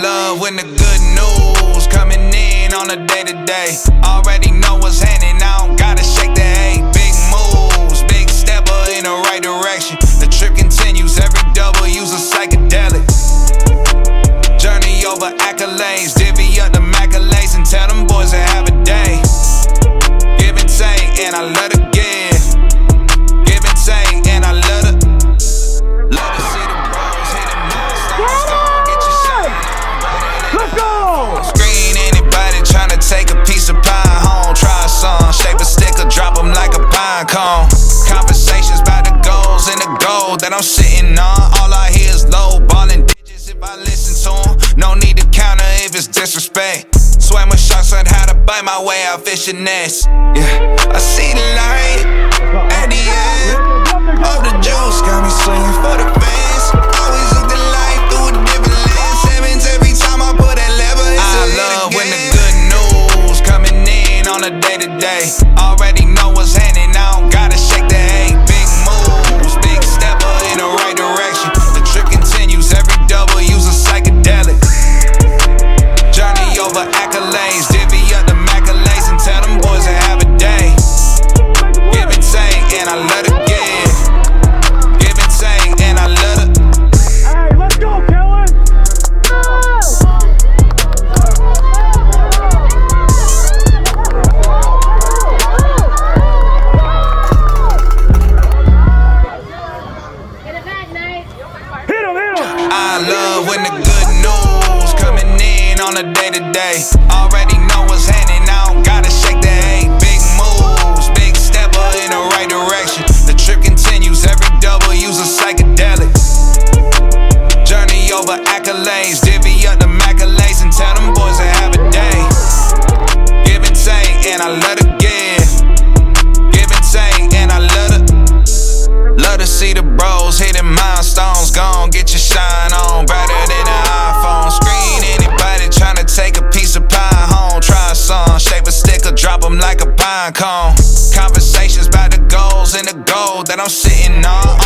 love when the good news coming in on a day-to-day. Already know what's happening, I don't gotta shake the hay. Big moves, big stepper in the right direction. The trip continues, every W's a psychedelic. Journey over accolades, divvy up the accolades and tell them boys to have a day. Give and take, and I love to give. Give and take, and I love to see the bros hit the milestones. Get your shine. Let's go! Screen anybody tryna take a piece of pie home. Try a song, shape a sticker, drop them like a pine cone. Conversations about the goals and the gold that I'm sitting on. All I hear is low ballin' digits if I listen to them. No need to counter if it's disrespect. Swam with sharks on how to bite my way out fishing nets. Yeah, I see the light at the end of the juice. Got me swinging for the fans. Always look the life through a different lens. Sevens every time I put that lever. I love when the good news coming in on a day-to-day. Already know what's happening, I don't gotta shake the hay. Big moves, big stepper in the right direction. The trip continues, every W's a psychedelic. Journey over accolades, divvy up the accolades and tell them boys to have a day. Give and take, and I love to give. Give and take, and I love to. Hey, let's go, Kellen! Hit him, hit him! I love when the good news coming in on a day-to-day. Already know what's happening, I don't gotta shake the hay. Big moves, big stepper in the right direction. The trip continues, every W's a psychedelic. Journey over accolades, divvy up the accolades and tell them boys to have a day. Give and take, and I love to give. Give and take, and I love to see the bros hitting milestones. Gon' get your shine on, brighter than an iPhone. Screen anybody tryna take a piece of pie home. Try a song, shape a sticker, drop them like a pine cone. Conversations about the goals and the gold that I'm sitting on.